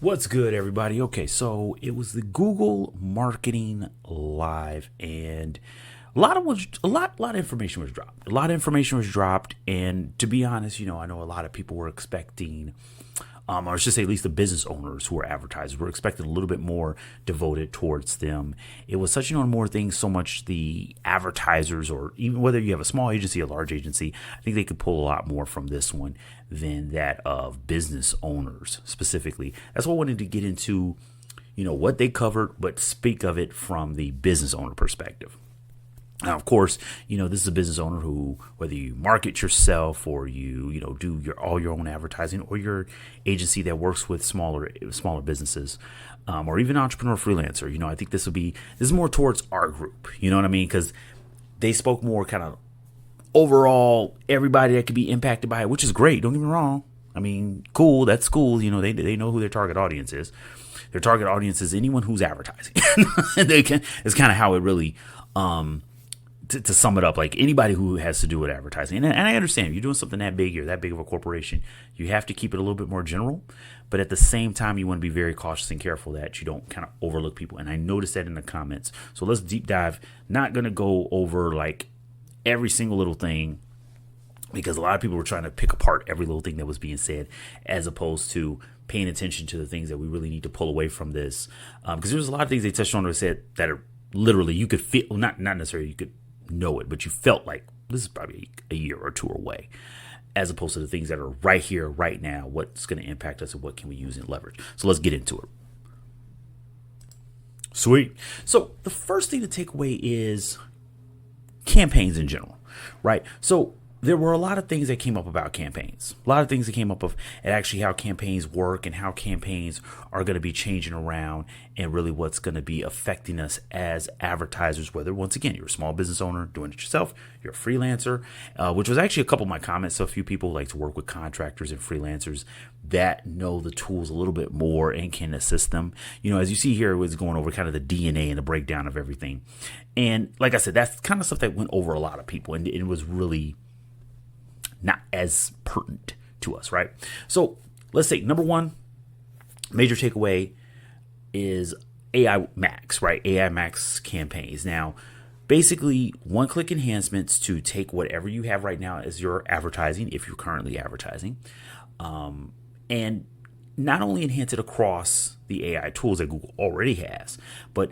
What's good, everybody? Okay, so it was the Google Marketing Live, and a lot of information was dropped. A lot of information was dropped, and to be honest, I know a lot of people were expecting, or I should say, at least the business owners who are advertisers were expecting a little bit more devoted towards them. It was touching on more things, so much the advertisers, or even whether you have a small agency, a large agency, I think they could pull a lot more from this one than that of business owners specifically. That's what I wanted to get into, what they covered, but speak of it from the business owner perspective. Now, of course, this is a business owner who, whether you market yourself or you do all your own advertising, or your agency that works with smaller businesses, or even entrepreneur freelancer, I think this is more towards our group. You know what I mean? Because they spoke more kind of overall everybody that could be impacted by it, which is great. Don't get me wrong. I mean, cool. That's cool. They know who their target audience is. Their target audience is anyone who's advertising. It's kind of how it really, to sum it up, like anybody who has to do with advertising. And I understand if you're doing something that big, you're that big of a corporation, you have to keep it a little bit more general. But at the same time, you want to be very cautious and careful that you don't kind of overlook people. And I noticed that in the comments. So let's deep dive. Not going to go over like every single little thing, because a lot of people were trying to pick apart every little thing that was being said, as opposed to paying attention to the things that we really need to pull away from this. Because there's a lot of things they touched on or said that are literally, you could feel, not necessarily you could know it, but you felt like this is probably a year or two away, as opposed to the things that are right here, right now, what's going to impact us and what can we use and leverage. So let's get into it. Sweet. So the first thing to take away is campaigns in general, right? So there were a lot of things that came up about campaigns, a lot of things that came up of and actually how campaigns work and how campaigns are going to be changing around, and really what's going to be affecting us as advertisers, whether, once again, you're a small business owner doing it yourself, you're a freelancer, which was actually a couple of my comments. So a few people like to work with contractors and freelancers that know the tools a little bit more and can assist them. As you see here, it was going over kind of the DNA and the breakdown of everything. And like I said, that's kind of stuff that went over a lot of people, and it was really not as pertinent to us, right? So let's say number one major takeaway is AI Max, right? AI Max campaigns. Now, basically one-click enhancements to take whatever you have right now as your advertising, if you're currently advertising, and not only enhance it across the AI tools that Google already has, but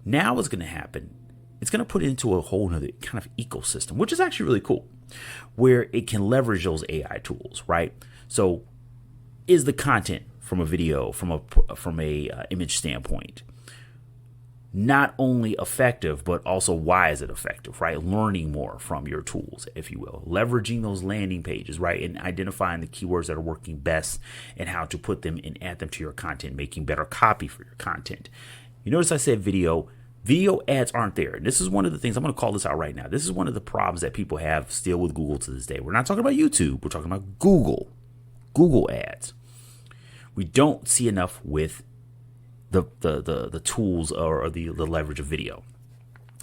now what's going to happen, it's going to put it into a whole other kind of ecosystem, which is actually really cool, where it can leverage those AI tools, right? So is the content from a video, from a image standpoint, not only effective, but also why is it effective, right? Learning more from your tools, if you will, leveraging those landing pages, right? And identifying the keywords that are working best and how to put them and add them to your content, making better copy for your content. You notice I said video ads aren't there. And this is one of the things, I'm going to call this out right now. This is one of the problems that people have still with Google to this day. We're not talking about YouTube. We're talking about Google ads. We don't see enough with the tools or the leverage of video.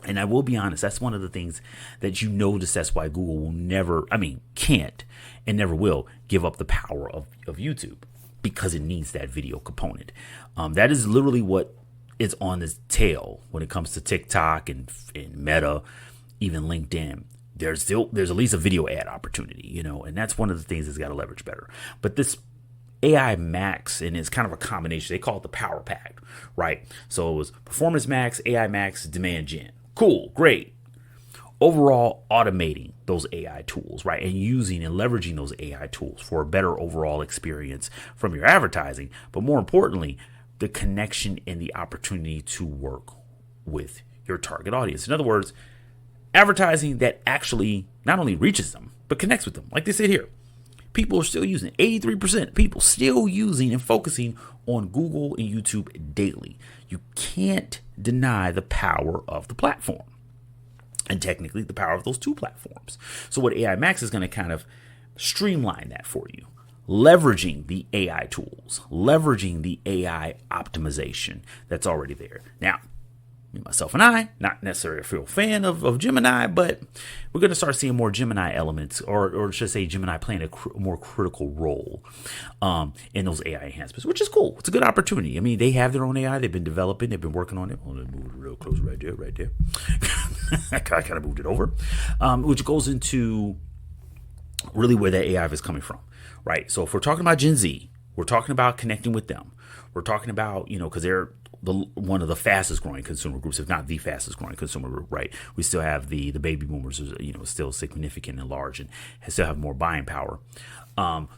And I will be honest, that's one of the things that you notice. That's why Google will never, can't and never will give up the power of YouTube, because it needs that video component. That is literally what is on its tail when it comes to TikTok and Meta, even LinkedIn. There's at least a video ad opportunity, and that's one of the things that's got to leverage better. But this AI Max, and it's kind of a combination. They call it the Power Pack, right? So it was Performance Max, AI Max, Demand Gen. Cool, great. Overall, automating those AI tools, right? And using and leveraging those AI tools for a better overall experience from your advertising. But more importantly, the connection and the opportunity to work with your target audience. In other words, advertising that actually not only reaches them, but connects with them. Like they said here, people are still using it. 83% of people still using and focusing on Google and YouTube daily. You can't deny the power of the platform, and technically the power of those two platforms. So what AI Max is going to kind of streamline that for you. Leveraging the AI tools, leveraging the AI optimization that's already there. Now, me, myself, and I, not necessarily a real fan of Gemini, but we're going to start seeing more Gemini elements, or should I say Gemini playing a more critical role in those AI enhancements, which is cool. It's a good opportunity. I mean, they have their own AI. They've been developing. They've been working on it. Hold on, move it real close right there. I kind of moved it over, which goes into really where that AI is coming from, right? So if we're talking about Gen Z, we're talking about connecting with them. We're talking about, because they're one of the fastest growing consumer groups, if not the fastest growing consumer group, right? We still have the baby boomers, still significant and large and still have more buying power.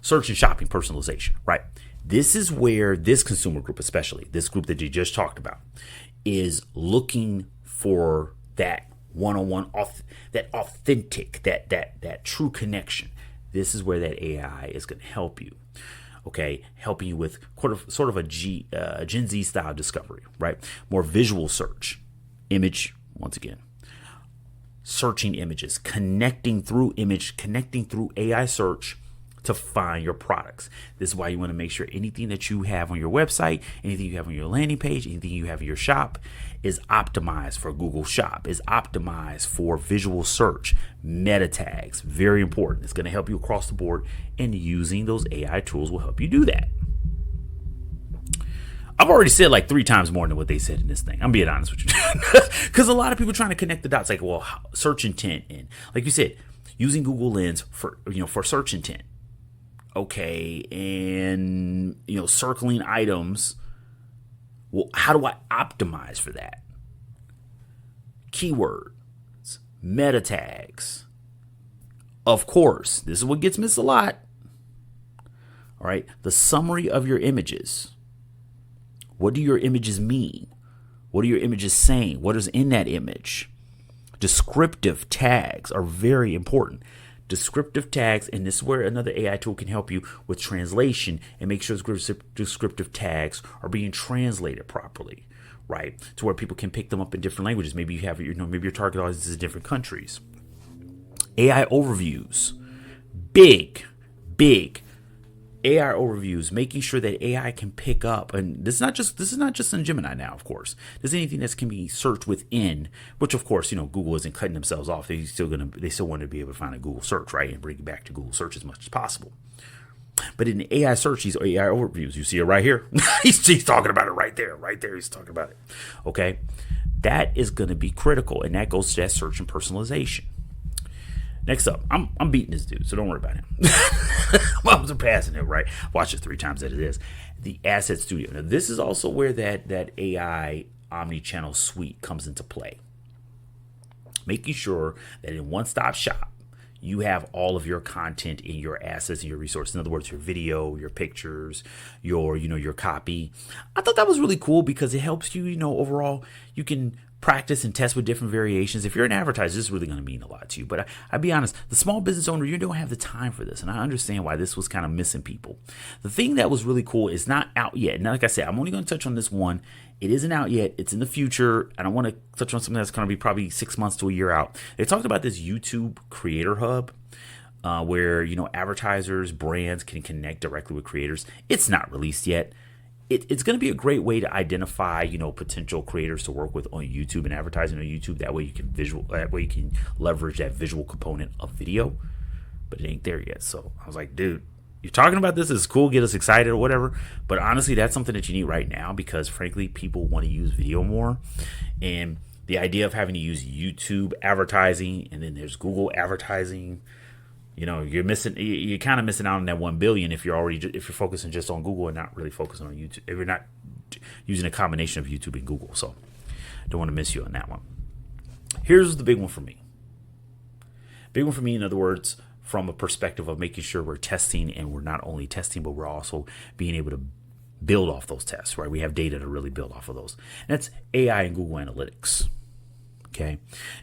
Search and shopping personalization, right? This is where this consumer group, especially this group that you just talked about, is looking for that one-on-one, that authentic, that true connection. This is where that AI is going to help you. Okay, helping you with sort of a Gen Z style discovery, right? More visual search, image, once again, searching images, connecting through AI search to find your products. This is why you want to make sure anything that you have on your website, anything you have on your landing page, anything you have in your shop is optimized for Google Shop, is optimized for visual search, meta tags, very important. It's going to help you across the board, and using those AI tools will help you do that. I've already said like 3 times more than what they said in this thing. I'm being honest with you. Because a lot of people trying to connect the dots, like, well, search intent, and like you said, using Google Lens for search intent. Okay, and circling items. Well, how do I optimize for that? Keywords, meta tags. Of course, this is what gets missed a lot. All right, the summary of your images. What do your images mean? What are your images saying? What is in that image? Descriptive tags are very important. Descriptive tags, and this is where another AI tool can help you with translation and make sure descriptive tags are being translated properly, right? To where people can pick them up in different languages. Maybe you have maybe your target audience is in different countries. AI overviews, big AI overviews, making sure that AI can pick up, and this is not just in Gemini now, of course. There's anything that can be searched within, which of course, Google isn't cutting themselves off. They still want to be able to find a Google search, right, and bring it back to Google search as much as possible. But in the AI search, these AI overviews, you see it right here. he's talking about it right there. He's talking about it. Okay, that is going to be critical, and that goes to that search and personalization. Next up, I'm beating this dude, so don't worry about him. I'm surpassing him, right? Watch it 3 times that it is. The Asset Studio. Now, this is also where that AI omni-channel suite comes into play. Making sure that in one-stop shop, you have all of your content in your assets and your resources. In other words, your video, your pictures, your copy. I thought that was really cool because it helps you, overall, you can practice and test with different variations. If you're an advertiser, this is really going to mean a lot to you. But I'll be honest, the small business owner, you don't have the time for this. And I understand why this was kind of missing people. The thing that was really cool is not out yet. And like I said, I'm only going to touch on this one. It isn't out yet. It's in the future. And I want to touch on something that's going to be probably 6 months to a year out. They talked about this YouTube Creator Hub. Where advertisers, brands can connect directly with creators. It's not released yet. It's going to be a great way to identify potential creators to work with on YouTube and advertising on YouTube. That way you can leverage that visual component of video. But it ain't there yet. So I was like, dude, you're talking about this. It's cool. Get us excited or whatever. But honestly, that's something that you need right now because frankly, people want to use video more. And the idea of having to use YouTube advertising and then there's Google advertising. You're kind of missing out on that 1 billion if you're focusing just on Google and not really focusing on YouTube. If you're not using a combination of YouTube and Google, so don't want to miss you on that one. Here's the big one for me. In other words, from a perspective of making sure we're testing, and we're not only testing, but we're also being able to build off those tests. Right? We have data to really build off of those, and that's AI and Google Analytics. Okay,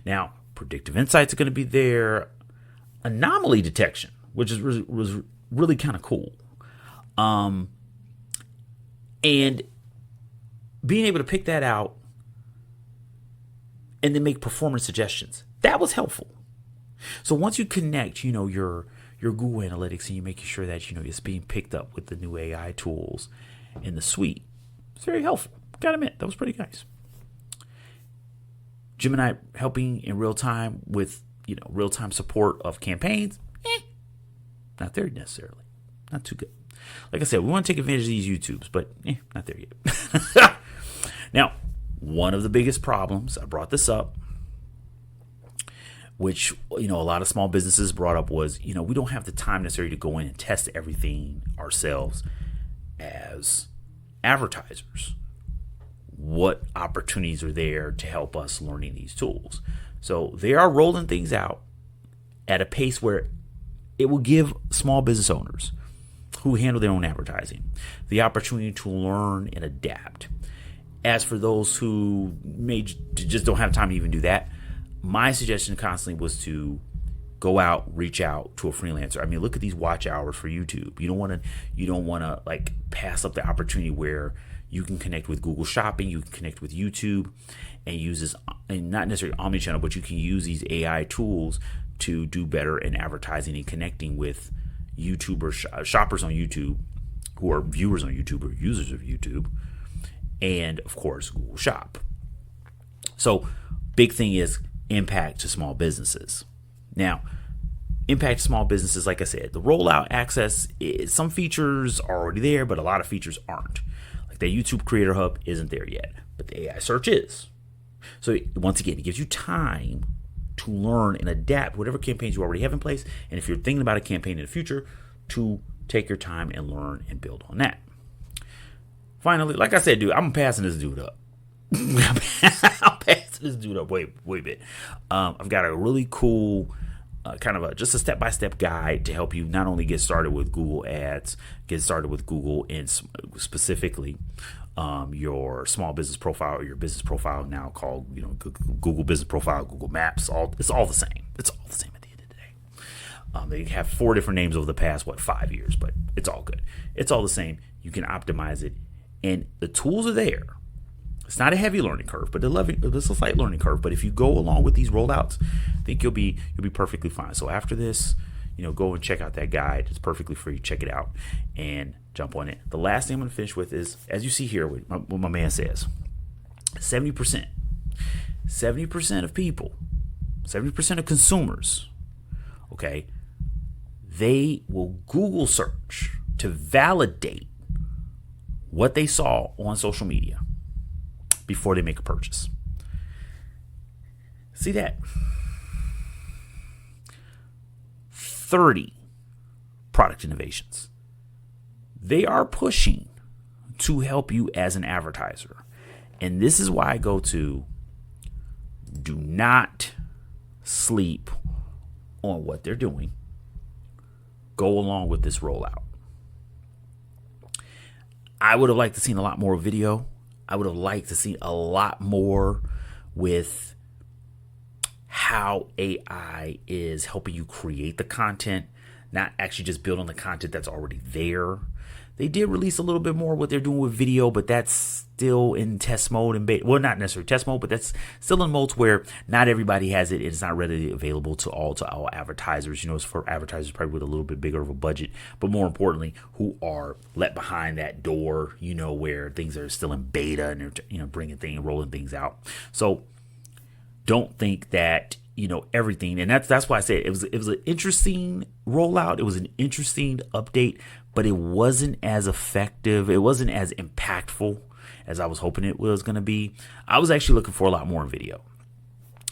now predictive insights are going to be there. Anomaly detection, which was really kind of cool. And being able to pick that out and then make performance suggestions. That was helpful. So once you connect, your Google Analytics and you making sure that, it's being picked up with the new AI tools in the suite, it's very helpful. Gotta admit, that was pretty nice. Gemini helping in real time with, real time support of campaigns. Not there necessarily. Not too good. Like I said, we want to take advantage of these YouTubes, but not there yet. Now, one of the biggest problems, I brought this up, which, a lot of small businesses brought up was, we don't have the time necessary to go in and test everything ourselves as advertisers. What opportunities are there to help us learning these tools? So they are rolling things out at a pace where it will give small business owners who handle their own advertising the opportunity to learn and adapt. As for those who just don't have time to even do that, my suggestion constantly was to go out, reach out to a freelancer. I mean, look at these watch hours for YouTube. You don't want to like pass up the opportunity where you can connect with Google Shopping, you can connect with YouTube, and use this, and not necessarily omnichannel, but you can use these AI tools to do better in advertising and connecting with YouTubers, shoppers on YouTube, who are viewers on YouTube or users of YouTube, and of course Google Shop. So big thing is impact to small businesses. Now, impact to small businesses, like I said, the rollout access, some features are already there, but a lot of features aren't. Like the YouTube Creator Hub isn't there yet, but the AI search is. So once again, it gives you time to learn and adapt whatever campaigns you already have in place. And if you're thinking about a campaign in the future, to take your time and learn and build on that. Finally, like I said, dude, I'm passing this dude up. I'm passing this dude up way a bit. I've got a really cool kind of just a step-by-step guide to help you not only get started with Google Ads, get started with Google, and specifically your small business profile or your business profile, now called Google Business Profile, Google Maps. It's all the same. It's all the same at the end of the day. They have 4 different names over the past 5 years, but it's all good. It's all the same. You can optimize it, and the tools are there. It's not a heavy learning curve, but it's a slight learning curve. But if you go along with these rollouts, I think you'll be perfectly fine. So after this, go and check out that guide. It's perfectly free. Check it out and jump on it. The last thing I'm going to finish with is, as you see here, what my man says, 70% of people, 70% of consumers, okay, they will Google search to validate what they saw on social media before they make a purchase. See that? 30 product innovations. They are pushing to help you as an advertiser. And this is why I go to do not sleep on what they're doing. Go along with this rollout. I would have liked to seen a lot more video. I would have liked to see a lot more with how AI is helping you create the content, not actually just build on the content that's already there. They did release a little bit more what they're doing with video, but that's still in test mode and beta. Well, not necessarily test mode, but that's still in modes where not everybody has it. It's not readily available to all advertisers. It's for advertisers probably with a little bit bigger of a budget, but more importantly, who are let behind that door, where things are still in beta and they're bringing things, rolling things out. So don't think that everything, and that's why I said it was an interesting rollout. It was an interesting update, but it wasn't as effective. It wasn't as impactful as I was hoping it was going to be. I was actually looking for a lot more in video.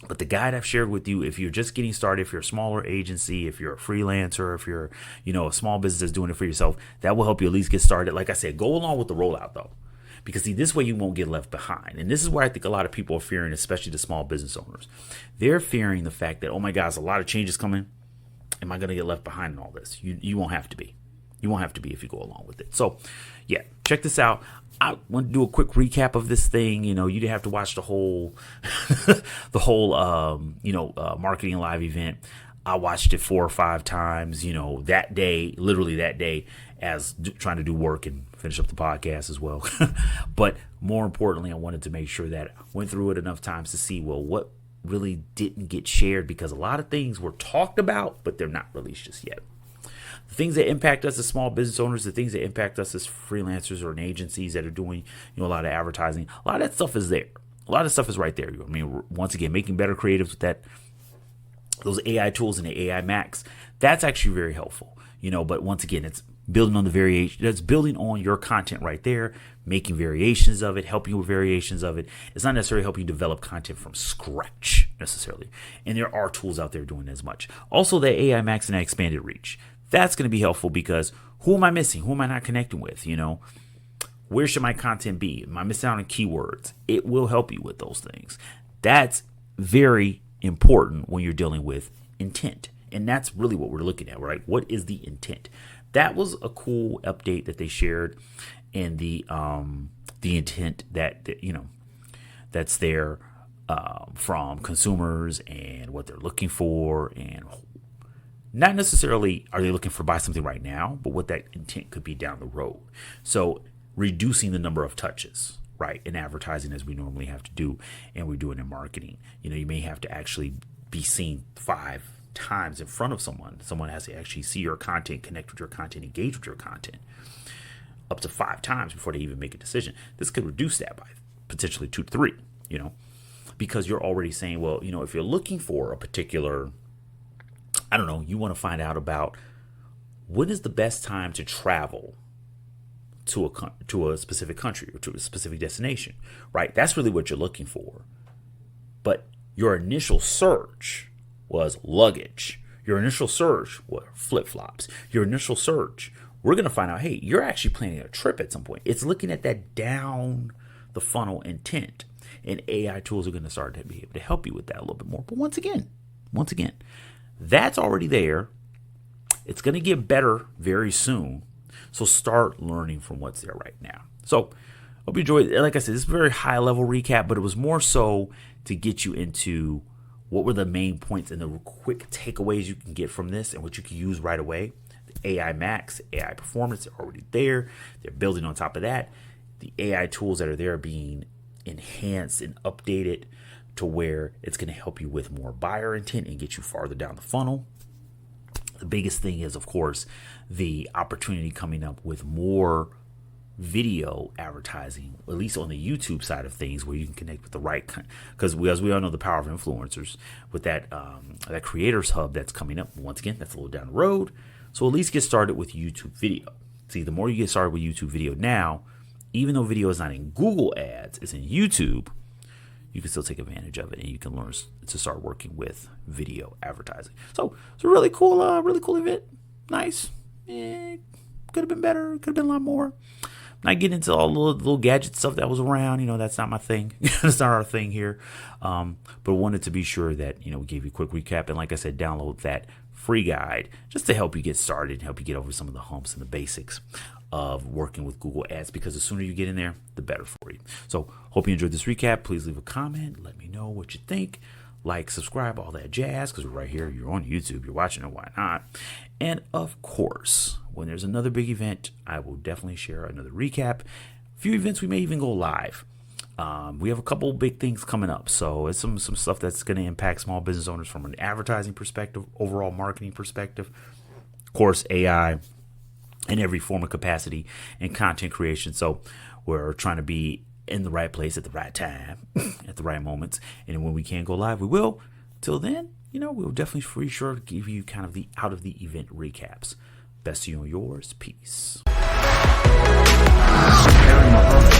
But the guide I've shared with you, if you're just getting started, if you're a smaller agency, if you're a freelancer, if you're, a small business that's doing it for yourself, that will help you at least get started. Like I said, go along with the rollout though. Because see, this way you won't get left behind. And this is where I think a lot of people are fearing, especially the small business owners. They're fearing the fact that, oh my gosh, a lot of changes coming. Am I going to get left behind in all this? You won't have to be. You won't have to be if you go along with it. So, yeah, check this out. I want to do a quick recap of this thing. You didn't have to watch the whole, marketing live event. I watched it 4 or 5 times. That day, literally that day, as trying to do work and finish up the podcast as well. But more importantly, I wanted to make sure that I went through it enough times to see, what really didn't get shared, because a lot of things were talked about, but they're not released just yet. The things that impact us as small business owners, the things that impact us as freelancers or in agencies that are doing, a lot of advertising, a lot of that stuff is there. A lot of stuff is right there. I mean, once again, making better creatives with those AI tools and the AI Max, that's actually very helpful. But once again, it's building on the variation. That's building on your content right there, making variations of it, helping you with variations of it. It's not necessarily helping you develop content from scratch necessarily. And there are tools out there doing as much. Also, the AI Max and expanded reach. That's going to be helpful because who am I missing? Who am I not connecting with? Where should my content be? Am I missing out on keywords? It will help you with those things. That's very important when you're dealing with intent. And that's really what we're looking at, right? What is the intent? That was a cool update that they shared, and the intent that that's there from consumers and what they're looking for, and not necessarily are they looking for buy something right now, but what that intent could be down the road. So reducing the number of touches, right, in advertising as we normally have to do, and we do it in marketing. You may have to actually be seen 5 times in front of someone. Someone has to actually see your content, connect with your content, engage with your content up to 5 times before they even make a decision. This could reduce that by potentially 2 to 3, because you're already saying, well, if you're looking for a particular, I don't know, you want to find out about when is the best time to travel to a specific country or to a specific destination, right? That's really what you're looking for. But your initial search was luggage. Your initial search was flip-flops. Your initial search, we're going to find out, hey, you're actually planning a trip at some point. It's looking at that down the funnel intent. And AI tools are going to start to be able to help you with that a little bit more. But once again, that's already there. It's going to get better very soon. So start learning from what's there right now. So hope you enjoyed. Like I said, this is a very high level recap, but it was more so to get you into what were the main points and the quick takeaways you can get from this and what you can use right away. The AI Max, AI Performance are already there. They're building on top of that. The AI tools that are there are being enhanced and updated to where it's going to help you with more buyer intent and get you farther down the funnel. The biggest thing is, of course, the opportunity coming up with more video advertising, at least on the YouTube side of things, where you can connect with the right, because as we all know, the power of influencers with that creators hub that's coming up. Once again, that's a little down the road. So at least get started with YouTube video. See, the more you get started with YouTube video now, even though video is not in Google Ads, it's in YouTube, you can still take advantage of it, and you can learn to start working with video advertising. So it's a really cool event. Nice. Could have been better. Could have been a lot more. Not getting into all the little gadget stuff that was around. That's not my thing. That's not our thing here. But wanted to be sure that, we gave you a quick recap. And like I said, download that free guide just to help you get started and help you get over some of the humps and the basics of working with Google Ads, because the sooner you get in there, the better for you. So hope you enjoyed this recap. Please leave a comment. Let me know what you think. Like, subscribe, all that jazz, because we're right here. You're on YouTube. You're watching it. Why not? And of course, when there's another big event, I will definitely share another recap. A few events we may even go live. We have a couple big things coming up. So it's some stuff that's going to impact small business owners from an advertising perspective, overall marketing perspective. Of course, AI in every form of capacity and content creation. So we're trying to be in the right place at the right time, at the right moments. And when we can go live, we will. Till then, we'll definitely be sure to give you kind of the out of the event recaps. Best to you and yours. Peace. Ehren